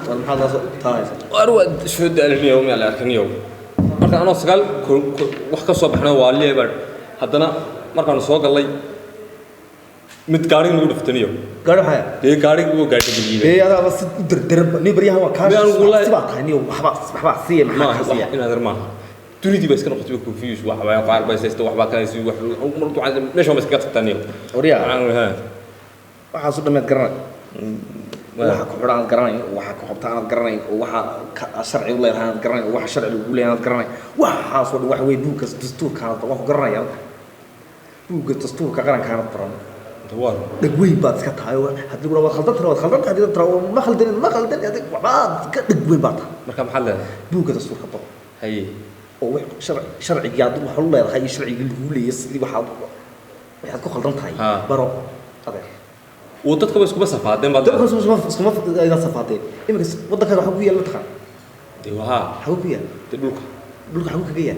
والمحاضرة تايس أروى شو دار اليوم يا لكن يوم مركان أنا سقال وحكي الصبح أنا والله بعد حدنا مركان الصبح قال لي متقارن نقول فتني يوم قالوا حياة ده قارن هو قارن بالجيل إيه هذا بس درب نبريها وكاش أنا أقول لك سبعة هني وحبا سيء ما إن هذا ما تريدي بس كنا قلت لكم فيش واحد قارب بس يستوى واحد كان يسوي واحد مرتو عايز ليش هو مسكت الثاني يوم وريا ها waxaa soo dhameed garanay waxa ku xiraan garanay waxa ku xubtaan garanay waxa sharci u leeyahay garanay waxa sharci u leeyahay garanay waxa soo wax way buuga dastuurka wax ku garanay buuga dastuurka qaranka baran دوار دغوي baad iska tahay hadii uu wada khaldan hadii taro ma khaldan adig waxa ka degway baad marka maxal leeyahay buuga dastuurka baran hay oo wax sharciga waxa uu leeyahay sharciga lagu leeyahay sidii waxa ku khaldan tahay baro adeer ودتك بس كوبا صفاتين بعد دتك اسكو ما إذا صفاتين إمك ودك هذا حبوبية اللي تخان ديوها حبوبية بلوك حبوبك جيا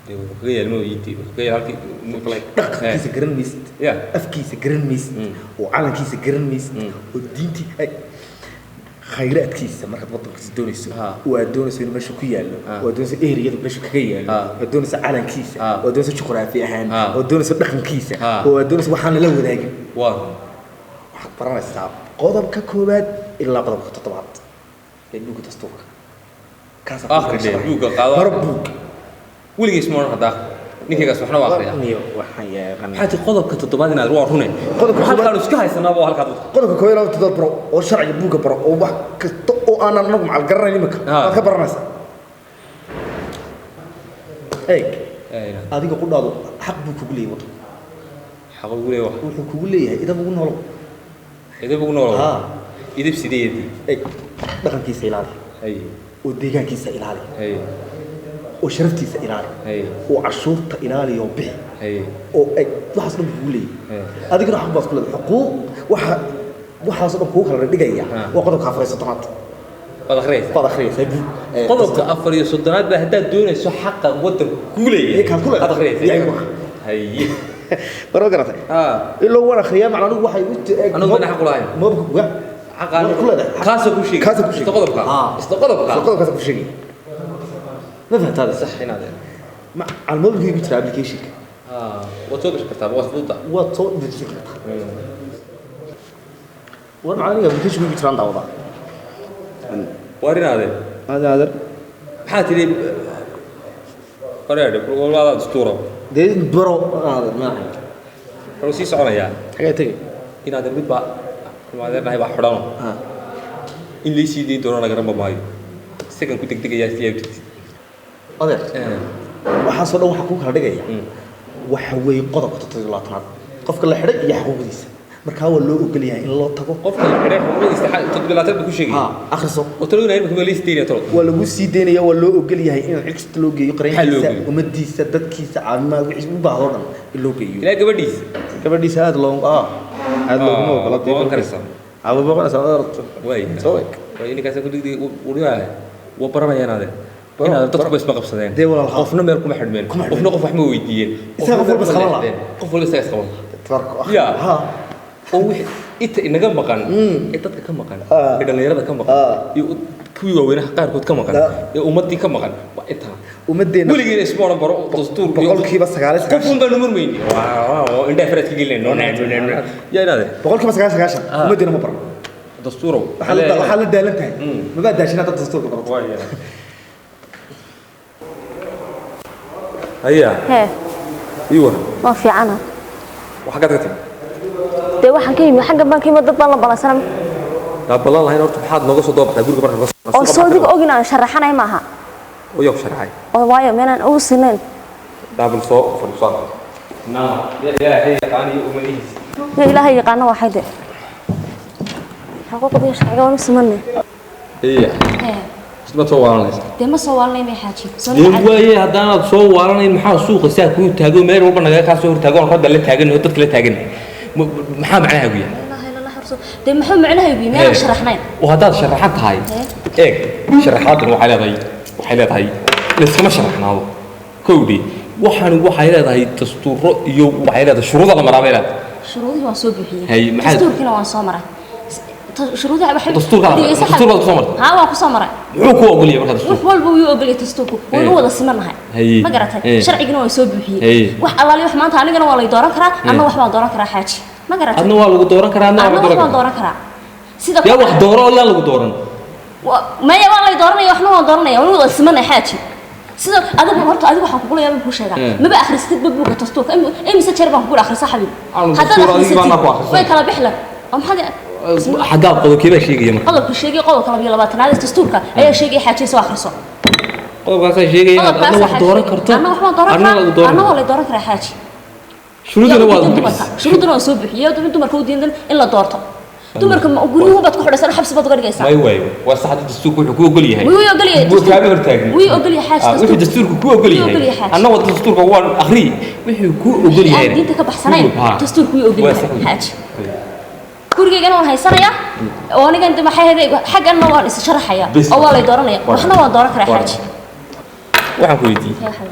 ديوها المو يدي جيا هالكي مقلق كيس جرن ميست أفكيس جرن ميست وعالم كيس جرن ميست ودينتي خيرات كيس مرة تبطل كيس دونيس ودونيس من مشو كيالو ودونيس إيريا مشو كيالو ودونيس عالم كيس ودونيس جغرافيا هان ودونيس دخن كيس ودونيس وحنا لو ذاك برنامج صعب قدم ككوبات إلا قدم كتطبعات لأنه كتستوك كاسة آخر ليه بوك قاضي مربوك ولي يسمعون هذا نيجي كسبحنا وآخرها نيو وحيا حتى قدم كتطبعات إن الروح هنا قدم كحال كانوا سكاي سنة أبو هالكاتب قدم كويرة وتدبروا وشرع بوك برا وواحد كتو أنا نقوم على الجرة اللي مك هذا برنامج هيك هذه كقول هذا حق بوك قولي وط حق قولي واحد قولي إذا بقولنا له إذا بقولنا له إذا بسيدي دي أي دخل كيس إلالي أي وديجان كيس إلالي أي وشرفتي إلالي أي وعشورته إلالي يوبه أي أي واحد صار بيقولي هذه كنا حق كل الحقوق واحد صار حقوق على الرجالية وقدر كافر السلطنات قدر خريس قدر كافر السلطنات بهداد دون سو حق ودر كولي هيك كل قدر خريس أيوة هي برجرته اللي هو أنا خيام على نوع واحد أنا ما نحق لاين ما بقول حق كل ده كاسة كل شيء استقدر كاسة كل شيء ما فهمت هذا صح هنا ده مع الموبايل يجي ترى أبليكيشن وتوقف كتاب وصفوطة وتوقف بتشكل وأنا عارف أبليكيشن يجي ترى عوضة وارينا هذا حاتي لي قرير كل هذا دستوره ده برو هذا ما هي روسي سعودية حاجة تيجي إن هذا البيت بقى ما هذا نهاية بحرام إن ليش يدي دورنا قرب ماي سكن كنت تيجي يا سيد هذا وحصل له حقوق هذا جاي وحوي قدر تطلعات قف كل حرق يحقوق ديس marka waa loo ogol yahay in loo tago qofka la xirey xubin istaxaal tadbilaatad ku sheegay akhriso وتلونا هنا كمان ليش تيجي ترى waa lagu sii deynaya waa loo ogol yahay in xigta loo geeyo qarankiisa umadiisa dadkiisa caafimaad wixii u baahan dhan in loo geeyo ilaa gabadhiisa aad loo ma ogala deeqan karaysa aba boqol sanadood way way in kaasa ku digdi uriyaa waa baranayaan adeer inaad dadku bas ma qabsadeen qofna meel kuma xidhmeen qofna qof wax ma weydiiyeen qof walba isaga qaban ya oo wixii inta inaga maqan dadka ka maqan dhalinyarada ka maqan iyo kuwii waaweynaha qaarkood ka maqan ee ummadii ka maqan waa inta ummadeena weligeena isboon baro dastuur boqolkiiba 9 qof baan marmayni waa indha faradka gelin no ya inaade boqolkiiba 9 ummadeena ma baro dastuuro waxa la daalan tahay ma baad daashina dastuurka baro هيا ايوه ما في عنا وحاجات كتير دي waxaan ka yimi xagga baan ka yimi dad baan la balansan la balan lahayn horta maxaad nooga soo doobaxday guriga marka oo soo dig ogina sharaxanay maaha oo yow sharaxay oo waayo meenan ugu sineen double soo fursan naam ya ilaahay yaqaani umadiis ya ilaahay yaqaana waxay de xaqooqda shaqada waa simanay isma soo waalanaysa de ma soo waalanay ma xaaji waaye hadaan soo waalanay maxaa suuqa saa ku taago meel walba naga ka soo hortaago aan dadka la taagan oo dadka la taagan maxaa macnaha ugu yahay de maxaa macnaha ugu yahay ma sharaxnayn oo hadaad sharaxan tahay sharaxaadna waxay leedahay iskama sharaxnaado koowdi waxay leedahay dastuuro iyo waxay leedahay shuruudo la maraa meelaad shuruudihi waa soo buuxiyay dastuurkina waa soo maray shuruudaha waxa dastuurka kusoo ها waa ku soo maray wuxuu ku ogol yahay marka dastuurka wax walba uu ogol yahay dastuurku wuu wada simanahay ma garatay sharcigana waa soo buuxiyay wax allaali wax maanta anigana waa la dooran karaa anna wax baan dooran karaa xaaji ma garatay adna waa lagu dooran karaa anna waan dooran karaa sida yaa wax dooro oo lagu dooran ma yaa waa la dooranaya waxna waan dooranaya wuu wada simanahay xaaji sida adigu horta adigu waxaan kugu leeyahay ku sheegaa maba akhrisid buuga dastuurka imisa jeer baan kugu akhrisaa xabiib hadda akhrisid way kala bixlan maxaa حقا قضوا كيف شيء يا قضوا شيء قضوا كلام يلا باتنا هذا تستورك أي شيء حاجة سوا خرصوا قضوا كذا شيء أنا واحد دورك كرتون أنا ولا دورك راح حاجة شو ده الوضع شو ده الصبح يا ده أنتم مركو دين إلا دورته أنتم مركو قولي هو بتكون حرس أنا حبس بتقول جيسا أيوة وصح الدستور كله كوي قولي هاي ويا قولي ويا قولي حاجة ويا الدستور كوي قولي هاي أنا وضع الدستور كوان أخري ويا كوي قولي هاي أنت كبحسنين الدستور كوي قولي حاجة gurigeygan waan haysanaya oo aniga inta maxay haday xaqana waan is sharaxaya oo waa la dooranaya waxna waan dooran karaa xaaji waxaan ku weydiiyay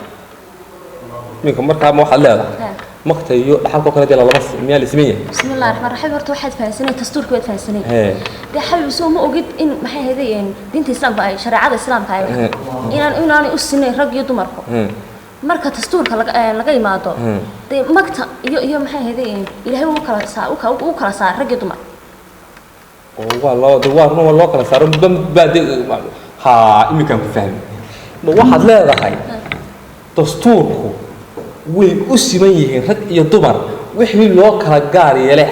ninka markaa ma waxa leedahay maqtayo dhaxalka kale dila laba miyaa la sameeyay bismillaahir rahmaanir rahiim horta waxaad fahansanay dastuurka waad fahansanay de xabib soo ma ogid in maxay haday diinta islaamka ay shariicada islaamka ay inaan u sinay rag iyo dumarku marka dastuurka laga imaado de magta iyo maxay haday ilaahay uu kala saar rag iyo dumar oo waa loo kala saaro baad ha imikan ku fahmi ma waxaad leedahay dastuurku way u siman yihiin rag iyo dumar wixii loo kala gaar yeelay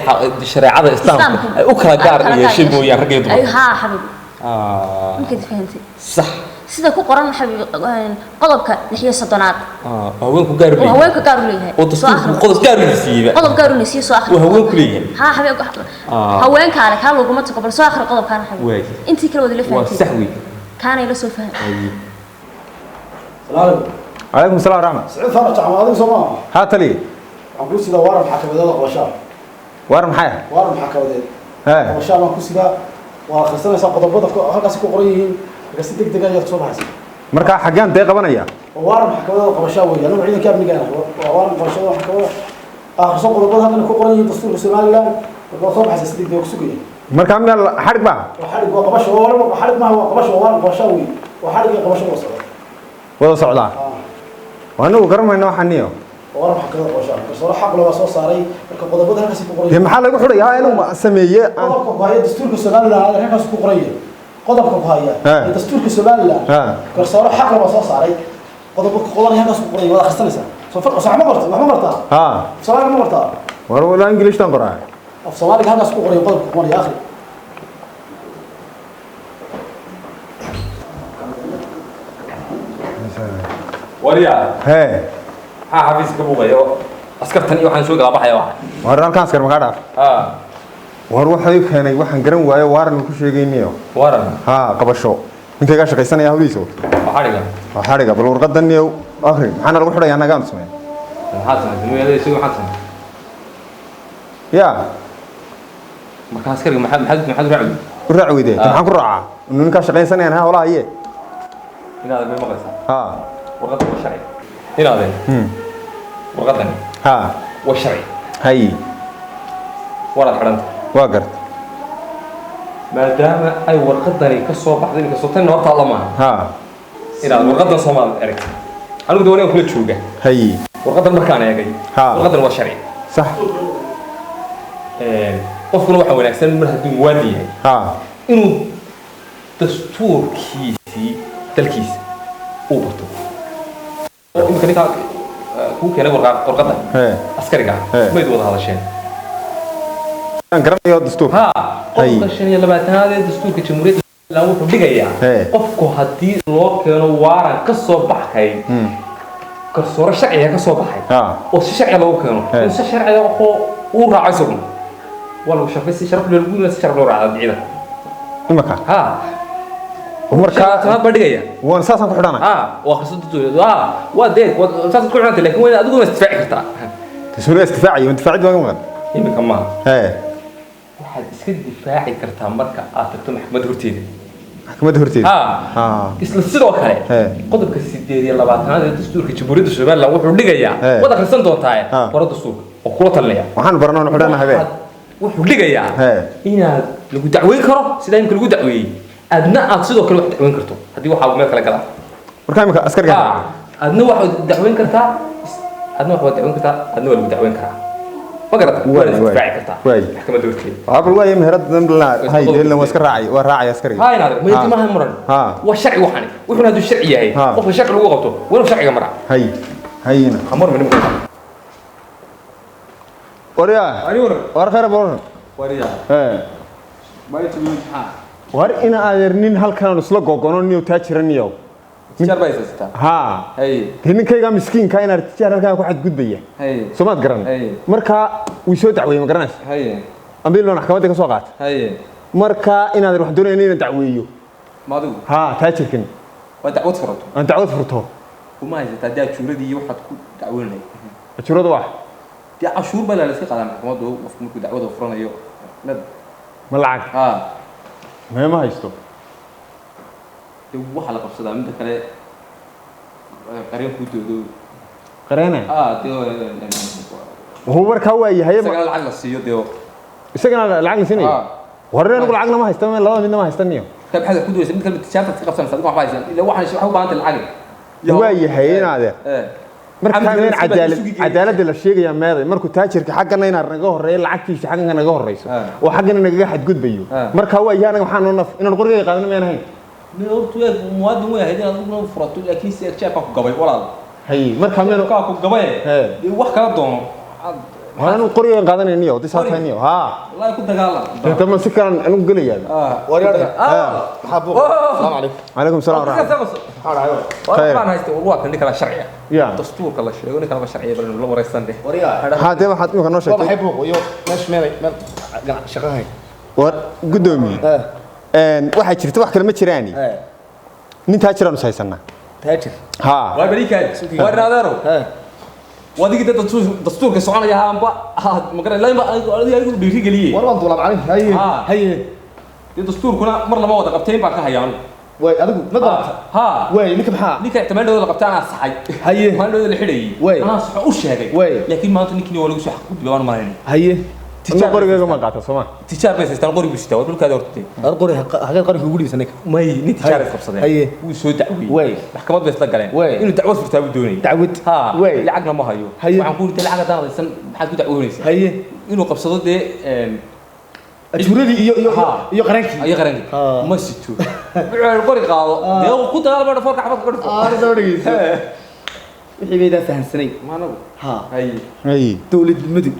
shariicada islaamka ay u kala gaar yeeshay mooyaan rag iyo dumar ha xabib mumkin fahanti sax sida ku qoran xabib qodobka 6 haweenku gaar u leeyahay haweenku gaar u leeyahay oo dastuurku qodob gaar u leeyahay qodob gaar u leeyahay soo akhri haweenku leeyahay ha xabib haweenka ale ka lagu ma taqbal soo akhri qodobkan xabib intii kala wada la fahanti waa sax weey kaana ila soo faham salaam عليكم السلام ورحمة الله. سعيد فرج عمادي سما. هات لي. أقول سيدا وارم حكى بدل قوشان. وارم حياة. وارم حكى بدل. ها. قوشان ما كسيدا وخسرنا ساق ضبطة هالكاس قريين بس دق يرتصون حسن. مركا حقان دقيقة بنيا. وارم حكى بدل قوشان ويا أنا بعيد كاب نجانا وارم قوشان حكى بدل آخر ساق ضبطة هذا قريين دستور السمال لا وصوب حسن دق يكسوقي. مركا من الحرق بقى. وحرق وقبش وارم وحرق ما هو قبش وارم قوشان وحرق قبش وصل. ولا صعدان. وأنا وقرم إنه حنيه. وارم حكى بدل قوشان بس ولا حق لو صار صاري ضبطة هالكاس قريين. في محل يقول حرق يا إنه سمية. قضبك هاي دستور السمال لا هالكاس قريين. قضبك هاي. دستور السمال لا. كرسالة حق لو صار صاري. قضبك قضاني هالكاس قريين ولا خستنسا. صح ما قرت ما قرتها. ها. صار ما قرتها. ولا إنجليش تنقرأ. في صوالك هالكاس قريين قضبك قضاني يا أخي. وريا هاي حافظ كبوغيو أسكرتني وحن شو قابح يا واحد وران كان أسكر مقعد وروح هيك هني وحن قرن ويا وارن كل شيء جينيو وارن قبل شو أنت كاش قيسنا يا هوليسو حرقة بالورقة دنيو آخر أنا أروح رأي أنا قام سمين حسن دنيا هذا يسوي حسن يا ما كان أسكر محد رعوي ده كم حنقول رعا إنه كاش قيسنا أنا ولا هي هنا هذا بمقصة ورقة والشرعي هنا هذا ورقة والشرعي هاي ورقة حرنت واقرت ما دام أي ورقة كسر بعدين كسرتين نورت الله معها هنا ورقة صومال إرك أنا بدي أوريك كل شوجة هاي ورقة المكان يا جاي ورقة والشرعي صح قفنا واحد ولا أحسن من هدوم وادي إنه دستور كيسي تلكيس أوبرتو يمكن إنك هو كان ورقة عسكري ما يدور هذا الشيء قرن يا دستور قفك الشيء اللي بعد هذا دستور كجمهورية لو تبديها قفكو هدي لو كانوا وارن كسر بحكي كسر الشرعية كسر بحكي والشرعية لو كانوا الشرعية هو وراعيهم والله شرف للجول شرف للرعاة بعيدة المكان ومركات هذا بديجيا وأنا أساسا كحدانا وخصوصا تقول وديك أساسا كل عنا لكن وين أدوم استفاعي كرتا تسوي استفاعي وانتفاعي ده كمان يمكن كمان واحد يسكت دفاعي كرتا مركا أعتقد محمد هرتيني محمد هرتيني إسلا السيرة وكله قدر كسيدير يلا بعد هذا الدستور كجمهورية الشباب لو وحول دقيقة وده خلصنا دوتاي ورد الدستور وكل طليا وحنا برنامج حدانا هبه wuxuu dhigayaa inaad lagu dacweyn karo sida imka lagu dacweeyey adna aad sidoo kale wax dacweyn karto haddii waxaa meel kale gala marka imika askariga adna waxaad dacweyn kartaa adna waxaad dacweyn kartaa adna waa lagu dacweyn karaa ma garata waa isdifaaci kartaa maxkamadda horteeda waxaa bal waayay meherad dambilaa hay deelna waa iska raacay waa raacay askariga ها هذا ما يجي معها مرن والشرع وحني وإحنا هذا الشرع هي قف الشرع اللي وقفته ولا شرع مرة هينا أمر من المكان وريا ور خير بورن وريا ما يتبين ور إنا أدرنين هل كانوا نسلق قانون نيو تاجرنيو تجار بايس ستا هاي هن كيجا مسكين كاين تجار كان واحد جود بيه سمعت قرن مركا ويسوي دعوة ما قرناش أمبي لون حكمتك سوقات marka inaad wax doonayeen in dacweeyo maadu taajirkan waa dacwad furto aan dacwad furto kuma haysta juuradii waxaad ku dacweynay juurada wax tii cashuur baa la iska qaadan maxkamadu qofku markuu dacwada furanayo ma lacag ma haysto waxa la qabsadaa mid kale qareen ku doodo qareena wuxuu markaa waa yahay isaga lacag la siiyo deeyo isagana lacag la siinayo ورنا نقول عقلنا ما هيستمر لا منا ما هيستنيه كيف حاجه كدوس مثل التيشيرت تقفل صدق ما بايزن الا واحد شو بانت العقل واي هين هذا markaan cadaalad la sheegaya meeday markuu taajirka xaqana inaan naga horeeyo lacagtiisa xaqana naga horeyso oo xaqana naga xadgudbayo marka waa yaana waxaan naf inaan qoriga qaadano ma ahayn neertu ee muwaadin way ahayd inaad ugu furato laakiin si jeebka ku gabay walaal hay marka meel ku gabay wax kala doono waxaan qoriga qaadanayniyo disaatayniyo والله كنت دغالا انت ما سكران انو غليا ورياده حبوق السلام عليكم وعليكم السلام ورحمه الله خير انا هايست والله كان كلا شرعيه دستور كلا شيء كلا شرعيه بل لو وريسان ده وريا هذا waxaad imika noo sheegtay waxay buuq iyo meesh meel shaqahay war gudoomiye waxa jirta wax kale ma jiraani nin taajiraan saysanaa taajir waa bariikaad waa raadaro ودي كده دستور كسرعان يا هم بقى ما قال لا ما أنا بيجي ليه والله طلب عليه هي الدستور كنا مرة ما وضع قبتين بقى هيان واي أنا واي ليك بحا ليك احتمال ده قبتين على الصحي ما له اللي حلي أنا صح وش هذا لكن ما تنكني ولا وش حق بيوان ما هي تجار قرية ما قاطع سما تجار بس استان قرية بيشتغل بقول كذا ورتي القرية هذا قرية يقول لي سنك ما هي نتجار قبصة هي وشو دعوي واي محكمات بس تقالين إنه دعوة في تابو دوني دعوة واي لعقنا ما هيو وعنقول تلعق ده سن حد دعوة هي إنه قبصة ده أشوري يو قرنكي ما ستو القرية قاو ده كنت أنا برا فوق حفظ قرية ده ورقي وحي بيدا سهل سنين ما نقول هي دولة المدن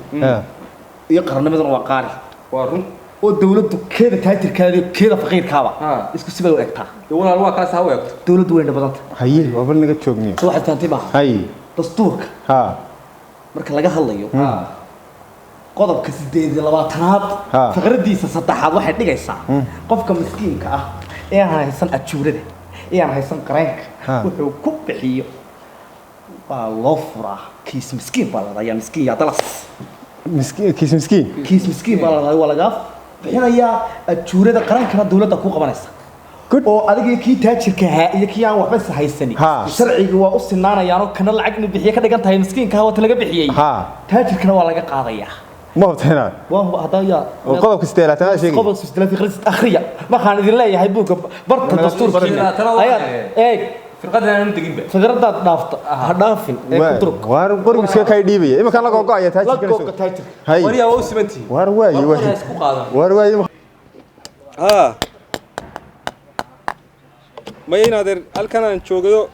يقرن مثلا وقاري وارن والدولة كذا تاجر كذا فقير كابا اسكو سبب وقتها يقول الله كاس هو وقت دولة وين بدنت هي وبل نجت شوقني واحد تنتبه هي دستورك marka laga hadlayo qodobka 8 faqradiisa saddexaad waxay dhigaysaa qofka miskiinka ah ee aan haysan ajuurada ee aan haysan qareenka wuxuu ku bixiyo waa loo furaa kiis miskiin baa la yaa miskiin yaa dalas kiis miskiin baa la waa laga bixinayaa ajuurada qareenkana dawladda ku qabanaysa oo adiga kii taajirka iyo kii aan waxba haysan sharciga waa u sinaanayaan oo kana lacag inuu bixiyo ka dhigan tahay miskiinka waa laga bixiyay taajirkana waa laga qaadayaa ما بتهنا هذا يا القضاء كستيلات أنا شيء قضاء كستيلات في قصة أخرية ما خان إذن لا يهاي بوك برت الدستور أيه في القدر أنا نتجيب في القدر نافط هدافين كترك وار قرب مسك كاي ديبي إما كان لك وقع يا تاجر هاي وريا وسمتي وارواي وارواي ما ينادر الكلام شوقه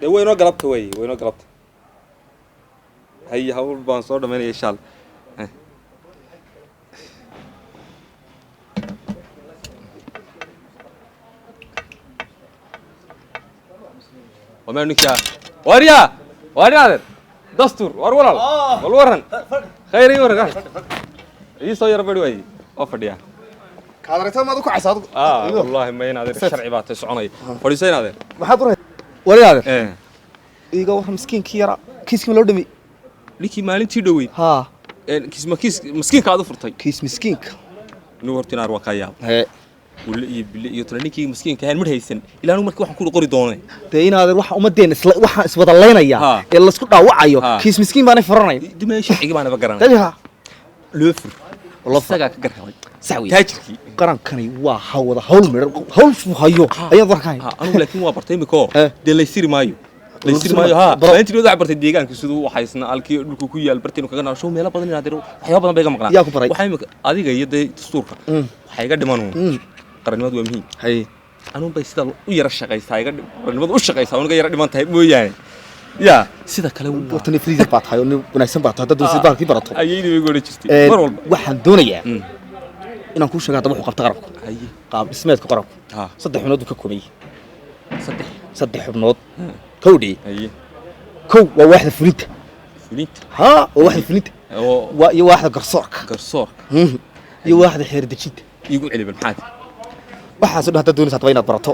وينو قلبت وينو قلبت هي هول بانصور دمان يشال وما نكيا وريا هذا دستور والورن خيري ورن يصير بدوي أفديا كادرتها ما دوك عساد والله ما ينادر الشرع بات سعناي فريسين هذا ما حضر وريا هذا إيجا واحد مسكين كيرا كيس ملو دمي لكي maalintii dhaweyd kiis miskiinka aad u furtay kiis miskiinka inuu hortina arwaqaya wala iyo taninkii miskiinka aan mid haysan ilaa anu markii waxaan ku qori doonay deeynaad wax umadeen waxa iswada leynaya ee la isku dhaawacayo kiis miskiin baan furanay dimeesha xiga baan ba garanay tabiha loo fur la saga ka garhay sawi taajirkii qarankani waa hawada hawl midho hawl fuhayo ayaad warkahay anigu laakiin waa bartay imiko de la siri maayo intii wada bartay deegaanka sidoo waxa isna alkii dhulku ku yaal bartaynu kaga naasho meelo badan inaad diro waxyaabo badan bay ka maqnaa waxa imika adiga iyo dastuurka waxa iga dhiman qarannimadu waa muhiim hay anu bay sida u yara shaqaysaa iga qarannimadu u shaqaysaa aniga yara dhiman tahay mooyaan ya sida kale waqtiga freezer baad hayo wanaagsan baad hadda dad baalkii barato ayayni way goori jirtay mar walba waxaan doonayaa inaan ku sheego wuxuu qabta qarabka qaab dhismeedka qarabka saddex xubnood ka koobay saddex xubnood كودي أيه كو واحد فليت ها واحد فليت واحد قرصورك واحد حير دجيد يقول علي بالحاد waxa soo dhahda doonaysa tabayna barato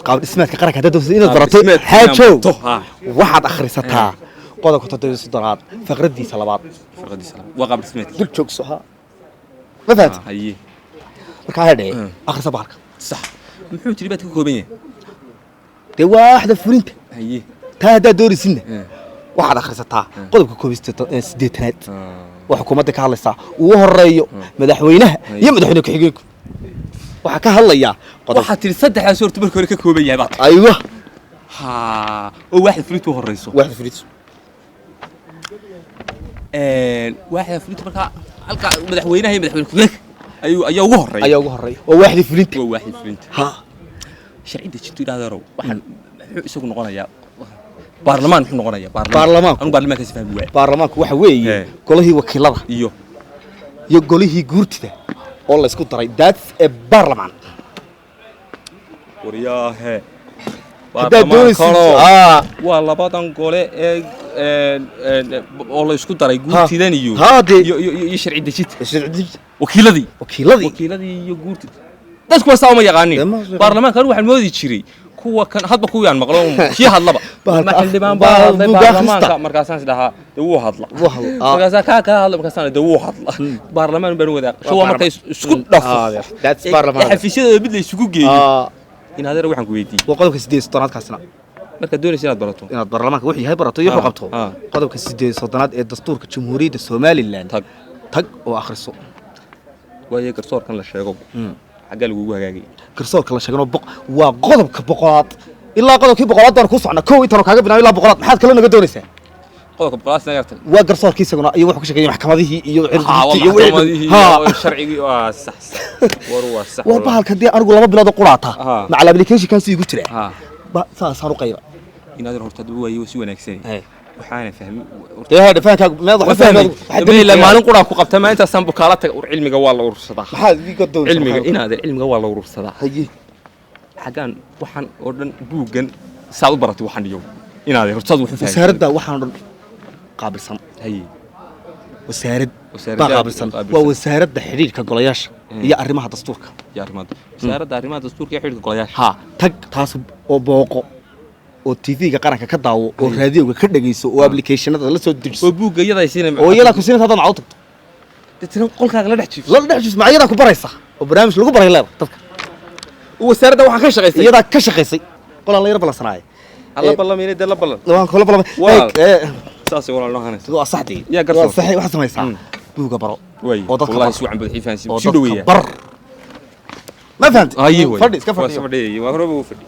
qaab dhismeedka qaranka hadda doonaysa inaad barato haajo waxaad akhrisataa qodobka 7 faqradiisa labaad waa qaab dhismeedka dul joogso ha ma fahat haye marka hadhe akhrisa baarka sax muxuu jiri baad ka kooban yahay de waaxda fulinta haye taa hadda doonaysiina waxaad akhrisataa qodobka 8 waxa xukuumadda ka hadlaysa uu horeeyo madaxweynaha iyo madaxweyne ku xigeenku waxa ka hadlaya waxa tiri saddexdaas horta markii hore ka kooban yahay baad aywa ha oo waaxda fulinta horeyso waaxda fulinta waaxda fulinta marka halka madaxweynaha iyo madaxweyne ku xigeenka ayaa ugu horeeya waa waaxda fulinta ha sharciida jirto ilaadaro waxaan isagu noqonayaa baarlamaan wuxuu noqonayaa baarlamaanka si fahmi waay baarlamaanku waxa weeye golihii wakiilada iyo golihii guurtida oo la isku daray that's a parliament wariyaahe baarlamaanka waa labadan gole ee oo la isku daray guurtidan iyo sharciida jirto wakiiladii iyo guurtida dadku waa saama yaqaanin baarlamaanka waxaan moodi jiray kuwa kan hadba kuwaan maqlo kii hadlaba maxallimaan baarlamaanka markaasaan sidhaa wuu hadla markaasaan ka hadla markaasaan wuu hadla baarlamaan baan wada soo markay isku dhafo xafiisyada mid la isugu geeyo in adeer waxaan ku weydiiyay qodobka 8 kaasna marka doonaysa inaad barato baarlamaanka wuxuu yahay barato iyo qabto qodobka 8 ee dastuurka jamhuuriyadda Soomaaliland tag oo akhriso way garsoorkan la sheego xagga lagu hagaagay garsoorka la sheegano waa qodobka boqolaad ilaa qodobkii boqolaad baan ku socnaa koow inta kaaga binaay ilaa boqolaad maxaad kale naga doonaysaa qodobka boqolaad sanadkan waa garsoorkii isaguna iyo wuxuu ka shaqeeyay maxkamadihii iyo sharcigi waa sax war bahalka hadii anigu 2 bilood quraata macal application kan si igu jira saasaan u qayba inaad horta way si wanaagsan waxaan fahmi hada fahanka meed wax fahmay hadii maalin qura ku qabta ma inta san bukaala tag cilmiga waa la urursadaa maxaad iga doonaysaa cilmiga inaad cilmiga waa la urursadaa haye xagaan waxaan oo dhan buugan saad u baratay waxaan iyo inaad hortad wax fahmay wasaaradda waxaan dhan qaabilsan haye wasaaradda qaabilsan waa wasaaradda xiriirka golayaasha iyo arrimaha dastuurka wasaaradda arrimaha dastuurka iyo xiriirka golayaasha ha tag taas oo booqo oo TV-ga qaranka ka daawo oo raadiyoga ka dhageyso oo applicationada la soo dejiso oo buugayada ay siinay oo yala ku siinay hadda macdo tagto dadna qolkaaga la dhex jiifo macayada ku baraysa oo barnaamij lagu baray leeyahay dadka wasaaradda waxa ka shaqeysay iyada ka shaqeysay qolan la yar balasanaay alla ballamina de la ballan waan kala ballamay saasi wala loo hanayso waa saxdii ya garsoor saxay waxa samaysaa buuga baro oo dadka wallahi si wacan bad xiifaansi si dhaweeya bar ma fahanti ayi fadhi iska fadhi waa horeba u fadhi